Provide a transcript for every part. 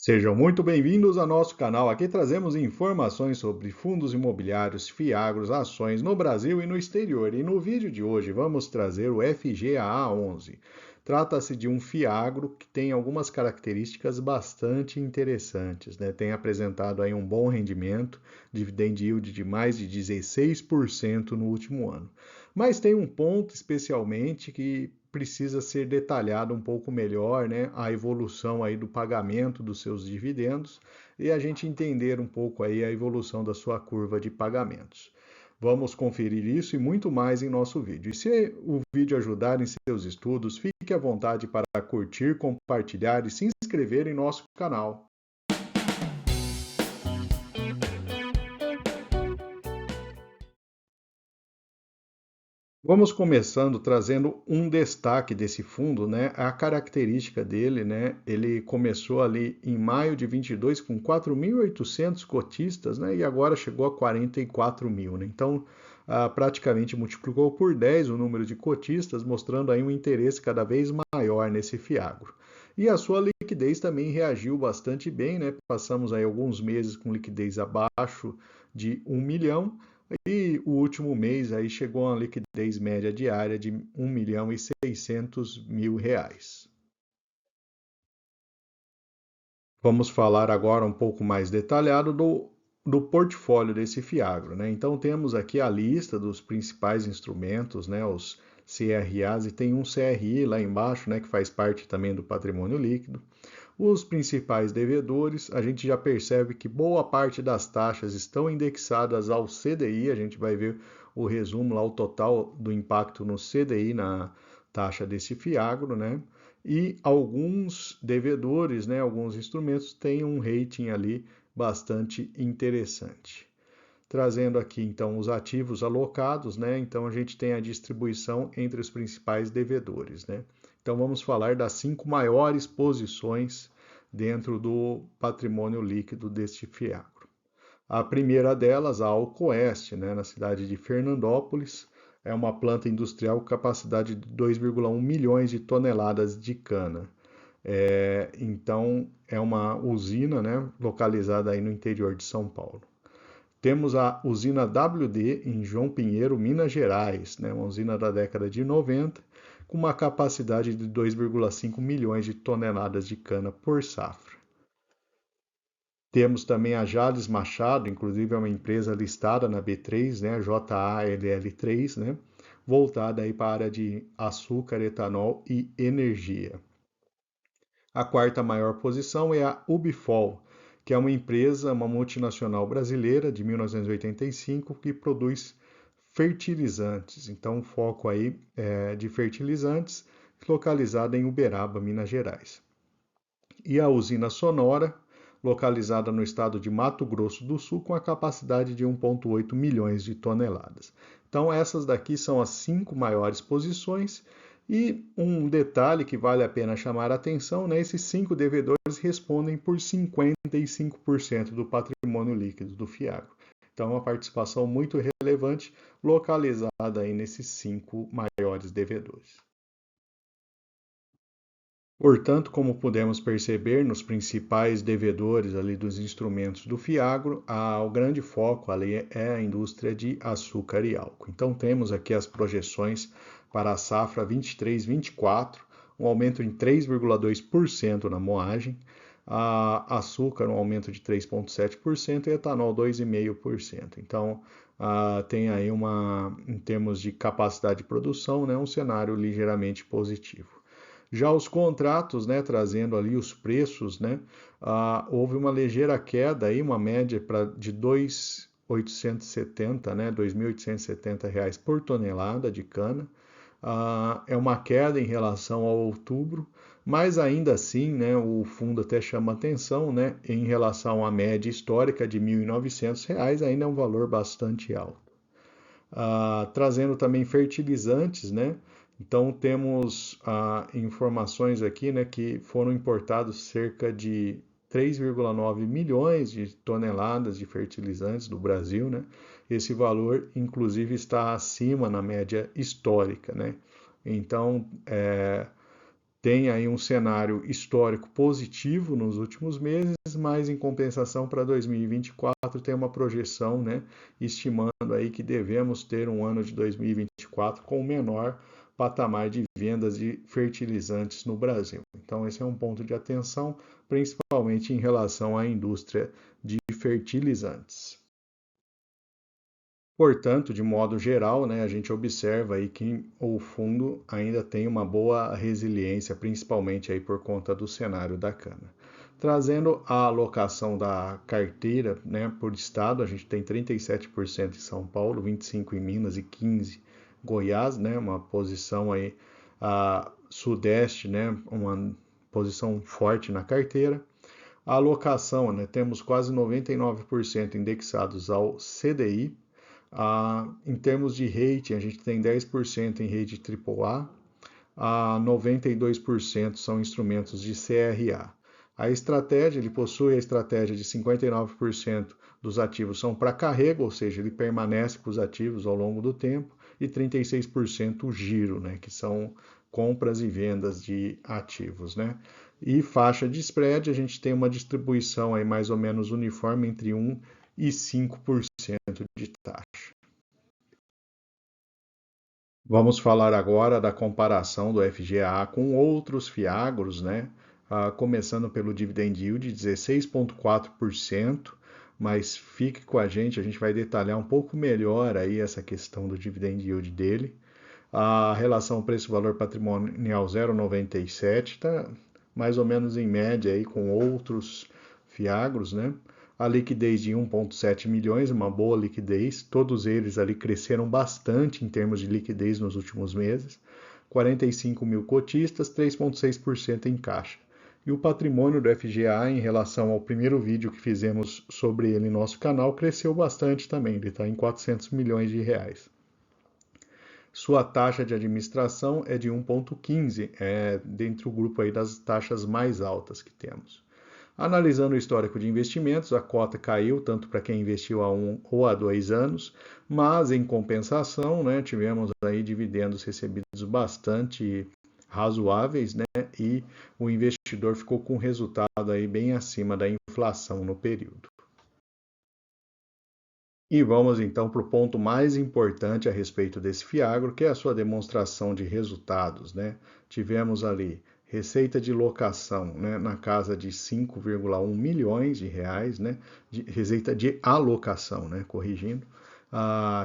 Sejam muito bem-vindos ao nosso canal. Aqui trazemos informações sobre fundos imobiliários, fiagros, ações no Brasil e no exterior. E no vídeo de hoje vamos trazer o FGAA11. Trata-se de um fiagro que tem algumas características bastante interessantes, né? Tem apresentado aí um bom rendimento, dividend yield de mais de 16% no último ano. Mas tem um ponto especialmente que precisa ser detalhado um pouco melhor, né, a evolução aí do pagamento dos seus dividendos e a gente entender um pouco aí a evolução da sua curva de pagamentos. Vamos conferir isso e muito mais em nosso vídeo. E se o vídeo ajudar em seus estudos, fique à vontade para curtir, compartilhar e se inscrever em nosso canal. Vamos começando trazendo um destaque desse fundo, né? A característica dele, né? Ele começou ali em maio de 22 com 4.800 cotistas, né? E agora chegou a 44 mil, né? Então, praticamente multiplicou por 10 o número de cotistas, mostrando aí um interesse cada vez maior nesse fiagro. E a sua liquidez também reagiu bastante bem, né? Passamos aí alguns meses com liquidez abaixo de 1 milhão. E o último mês aí chegou a uma liquidez média diária de 1.600.000 reais. Vamos falar agora um pouco mais detalhado do portfólio desse fiagro, né? Então temos aqui a lista dos principais instrumentos, né? Os CRAs, e tem um CRI lá embaixo, né? Que faz parte também do patrimônio líquido. Os principais devedores, a gente já percebe que boa parte das taxas estão indexadas ao CDI, a gente vai ver o resumo lá, o total do impacto no CDI na taxa desse fiagro, né? E alguns devedores, né, alguns instrumentos têm um rating ali bastante interessante. Trazendo aqui então os ativos alocados, né? Então a gente tem a distribuição entre os principais devedores, né? Então vamos falar das 5 maiores posições dentro do patrimônio líquido deste fiagro. A primeira delas, a Alcoeste, né, na cidade de Fernandópolis, é uma planta industrial com capacidade de 2,1 milhões de toneladas de cana. Então é uma usina, né, localizada aí no interior de São Paulo. Temos a usina WD em João Pinheiro, Minas Gerais, né, uma usina da década de 90, com uma capacidade de 2,5 milhões de toneladas de cana por safra. Temos também a Jales Machado, inclusive é uma empresa listada na B3, né, JALL3, né, voltada aí para a área de açúcar, etanol e energia. A quarta maior posição é a Ubifol, que é uma empresa, uma multinacional brasileira de 1985 que produz fertilizantes. Então, o foco aí é de fertilizantes, localizada em Uberaba, Minas Gerais. E a usina Sonora, localizada no estado de Mato Grosso do Sul, com a capacidade de 1,8 milhões de toneladas. Então, essas daqui são as 5 maiores posições. E um detalhe que vale a pena chamar a atenção, né? Esses 5 devedores respondem por 55% do patrimônio líquido do Fiagro. Então, uma participação muito relevante localizada aí nesses 5 maiores devedores. Portanto, como pudemos perceber nos principais devedores ali dos instrumentos do Fiagro, o grande foco ali é a indústria de açúcar e álcool. Então temos aqui as projeções para a safra 23/24, um aumento em 3,2% na moagem, açúcar um aumento de 3,7% e etanol 2,5%. Então tem aí em termos de capacidade de produção, né, um cenário ligeiramente positivo. Já os contratos, né, trazendo ali os preços, né, houve uma ligeira queda aí, uma média de 2.870, né, 2.870 reais por tonelada de cana. É uma queda em relação ao outubro, mas ainda assim, né, o fundo até chama atenção, né, em relação à média histórica de 1.900 reais, ainda é um valor bastante alto. Trazendo também fertilizantes, né? Então temos informações aqui, né, que foram importados cerca de 3,9 milhões de toneladas de fertilizantes do Brasil, né? Esse valor, inclusive, está acima na média histórica, né? Então, tem aí um cenário histórico positivo nos últimos meses, mas em compensação para 2024 tem uma projeção, né, estimando aí que devemos ter um ano de 2024 com o menor patamar de vendas de fertilizantes no Brasil. Então esse é um ponto de atenção, principalmente em relação à indústria de fertilizantes. Portanto, de modo geral, né, a gente observa aí que o fundo ainda tem uma boa resiliência, principalmente aí por conta do cenário da cana. Trazendo a alocação da carteira, né, por estado, a gente tem 37% em São Paulo, 25% em Minas e 15% em Goiás, né, uma posição aí sudeste, né, uma posição forte na carteira. A alocação, né, temos quase 99% indexados ao CDI. Em termos de rating, a gente tem 10% em rede AAA, 92% são instrumentos de CRA. A estratégia, ele possui a estratégia de 59% dos ativos são para carrego, ou seja, ele permanece com os ativos ao longo do tempo, e 36% o giro, né, que são compras e vendas de ativos, né? E faixa de spread, a gente tem uma distribuição aí mais ou menos uniforme entre 1 e 5% de taxa. Vamos falar agora da comparação do FGA com outros fiagros, né? Começando pelo dividend yield, 16,4%, mas fique com a gente vai detalhar um pouco melhor aí essa questão do dividend yield dele. A relação preço-valor patrimonial 0,97, está mais ou menos em média aí com outros fiagros, né? A liquidez de 1,7 milhões, uma boa liquidez, todos eles ali cresceram bastante em termos de liquidez nos últimos meses, 45 mil cotistas, 3,6% em caixa. E o patrimônio do FGA, em relação ao primeiro vídeo que fizemos sobre ele em nosso canal, cresceu bastante também, ele está em 400 milhões de reais. Sua taxa de administração é de 1,15, dentro do grupo aí das taxas mais altas que temos. Analisando o histórico de investimentos, a cota caiu tanto para quem investiu há 1 ou há 2 anos, mas em compensação, né, tivemos aí dividendos recebidos bastante razoáveis, né, e o investidor ficou com um resultado aí bem acima da inflação no período. E vamos então para o ponto mais importante a respeito desse fiagro, que é a sua demonstração de resultados, né? Tivemos ali receita de locação, né, na casa de 5,1 milhões de reais, né, receita de alocação, né, corrigindo,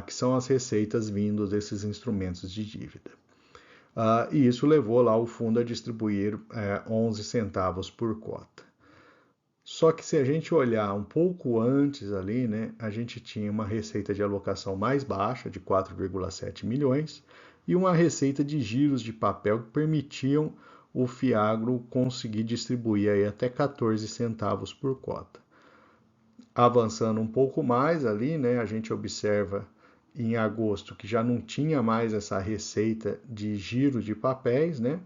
que são as receitas vindas desses instrumentos de dívida. E isso levou lá o fundo a distribuir 11 centavos por cota. Só que se a gente olhar um pouco antes ali, né, a gente tinha uma receita de alocação mais baixa, de 4,7 milhões, e uma receita de giros de papel que permitiam o Fiagro conseguir distribuir aí até 14 centavos por cota. Avançando um pouco mais ali, né, a gente observa em agosto que já não tinha mais essa receita de giro de papéis, né?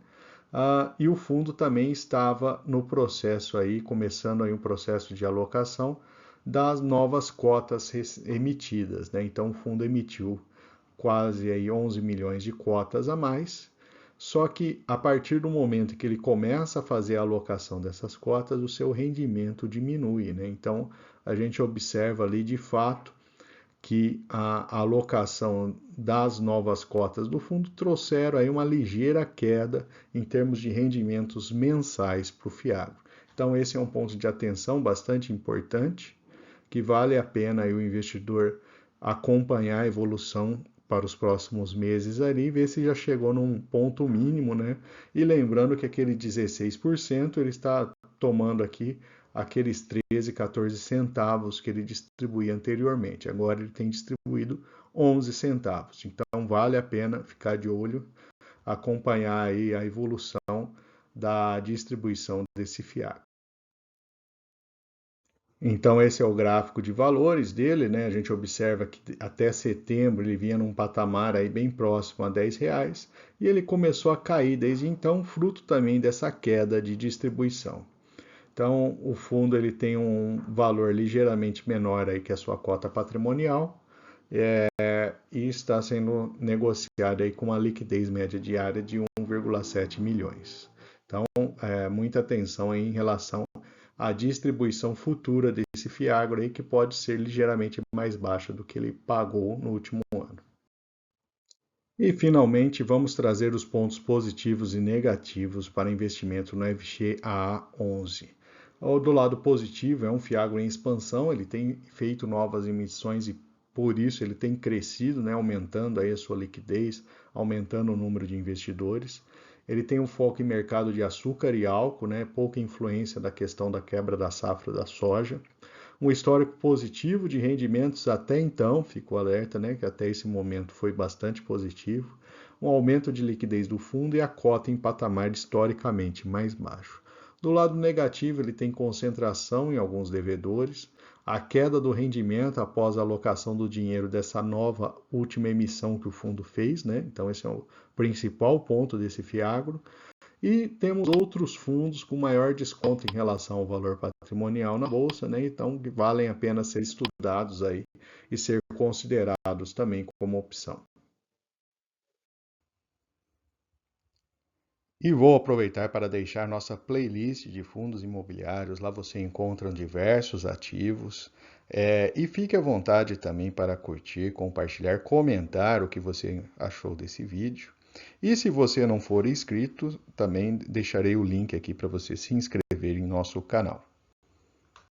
E o fundo também estava no processo aí, começando aí um processo de alocação das novas cotas emitidas, né? Então o fundo emitiu quase aí 11 milhões de cotas a mais, só que a partir do momento que ele começa a fazer a alocação dessas cotas, o seu rendimento diminui, né? Então a gente observa ali de fato que a alocação das novas cotas do fundo trouxeram aí uma ligeira queda em termos de rendimentos mensais para o Fiagro. Então esse é um ponto de atenção bastante importante, que vale a pena aí o investidor acompanhar a evolução para os próximos meses ali, ver se já chegou num ponto mínimo, né? E lembrando que aquele 16% ele está tomando aqui aqueles 13, 14 centavos que ele distribuía anteriormente. Agora ele tem distribuído 11 centavos. Então vale a pena ficar de olho, acompanhar aí a evolução da distribuição desse Fiagro. Então esse é o gráfico de valores dele, né? A gente observa que até setembro ele vinha num patamar aí bem próximo a R$10 e ele começou a cair desde então, fruto também dessa queda de distribuição. Então, o fundo ele tem um valor ligeiramente menor aí que a sua cota patrimonial e está sendo negociado aí com uma liquidez média diária de 1,7 milhões. Então, muita atenção em relação à distribuição futura desse FIAGRO aí, que pode ser ligeiramente mais baixa do que ele pagou no último ano. E, finalmente, vamos trazer os pontos positivos e negativos para investimento no FGAA11. Do lado positivo, é um FIAGRO em expansão, ele tem feito novas emissões e por isso ele tem crescido, né, aumentando aí a sua liquidez, aumentando o número de investidores. Ele tem um foco em mercado de açúcar e álcool, né, pouca influência da questão da quebra da safra da soja. Um histórico positivo de rendimentos até então, ficou alerta, né, que até esse momento foi bastante positivo. Um aumento de liquidez do fundo e a cota em patamar historicamente mais baixo. Do lado negativo, ele tem concentração em alguns devedores, a queda do rendimento após a alocação do dinheiro dessa nova última emissão que o fundo fez, né? Então esse é o principal ponto desse FIAGRO. E temos outros fundos com maior desconto em relação ao valor patrimonial na bolsa, né? Então que valem a pena ser estudados aí e ser considerados também como opção. E vou aproveitar para deixar nossa playlist de fundos imobiliários. Lá você encontra diversos ativos. E fique à vontade também para curtir, compartilhar, comentar o que você achou desse vídeo. E se você não for inscrito, também deixarei o link aqui para você se inscrever em nosso canal.